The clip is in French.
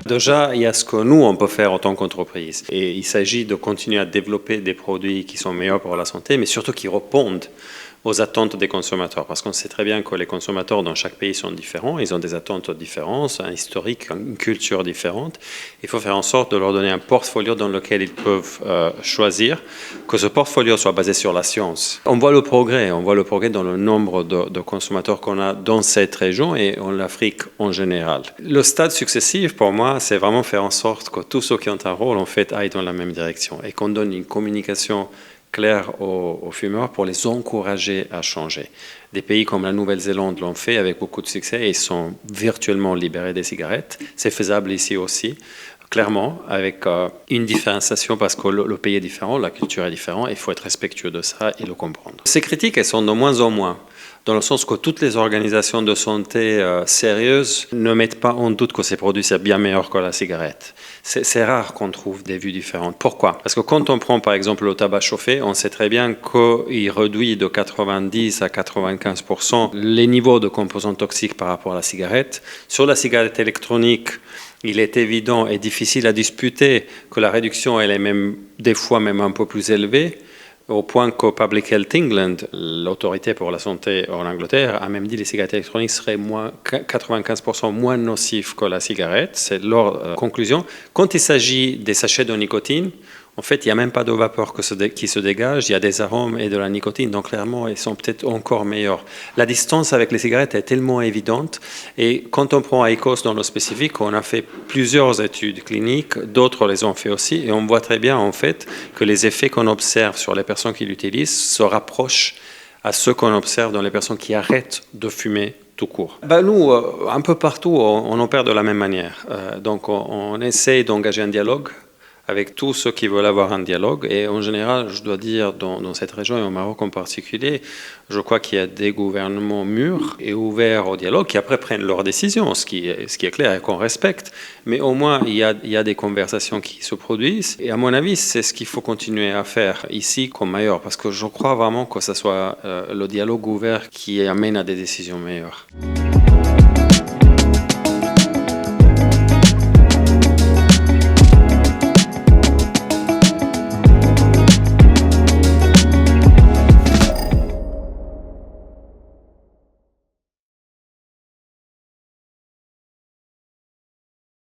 Déjà, il y a ce que nous, on peut faire en tant qu'entreprise. Et il s'agit de continuer à développer des produits qui sont meilleurs pour la santé, mais surtout qui répondent aux attentes des consommateurs. Parce qu'on sait très bien que les consommateurs dans chaque pays sont différents, ils ont des attentes différentes, un historique, une culture différente. Il faut faire en sorte de leur donner un portfolio dans lequel ils peuvent choisir, que ce portfolio soit basé sur la science. On voit le progrès dans le nombre de consommateurs qu'on a dans cette région et en Afrique en général. Le stade successif, pour moi, c'est vraiment faire en sorte que tous ceux qui ont un rôle, en fait, aillent dans la même direction et qu'on donne une communication clair aux fumeurs pour les encourager à changer. Des pays comme la Nouvelle-Zélande l'ont fait avec beaucoup de succès et ils sont virtuellement libérés des cigarettes. C'est faisable ici aussi, clairement, avec une différenciation parce que le pays est différent, la culture est différente, il faut être respectueux de ça et le comprendre. Ces critiques, elles sont de moins en moins, dans le sens que toutes les organisations de santé sérieuses ne mettent pas en doute que ces produits sont bien meilleurs que la cigarette. C'est rare qu'on trouve des vues différentes. Pourquoi? Parce que quand on prend par exemple le tabac chauffé, on sait très bien qu'il réduit de 90 à 95% les niveaux de composants toxiques par rapport à la cigarette. Sur la cigarette électronique, il est évident et difficile à disputer que la réduction elle est même des fois même un peu plus élevée, au point que Public Health England, l'autorité pour la santé en Angleterre, a même dit que les cigarettes électroniques seraient 95% moins nocives que la cigarette. C'est leur conclusion. Quand il s'agit des sachets de nicotine, en fait, il n'y a même pas de vapeur qui se dégage, il y a des arômes et de la nicotine, donc clairement, ils sont peut-être encore meilleurs. La distance avec les cigarettes est tellement évidente, et quand on prend IQOS dans le spécifique, on a fait plusieurs études cliniques, d'autres les ont fait aussi, et on voit très bien en fait que les effets qu'on observe sur les personnes qui l'utilisent se rapprochent à ceux qu'on observe dans les personnes qui arrêtent de fumer tout court. Nous, un peu partout, on opère de la même manière. Donc on essaye d'engager un dialogue avec tous ceux qui veulent avoir un dialogue. Et en général, je dois dire, dans cette région et au Maroc en particulier, je crois qu'il y a des gouvernements mûrs et ouverts au dialogue qui après prennent leurs décisions, ce qui est clair et qu'on respecte. Mais au moins, il y a des conversations qui se produisent. Et à mon avis, c'est ce qu'il faut continuer à faire ici comme ailleurs, parce que je crois vraiment que ce soit le dialogue ouvert qui amène à des décisions meilleures.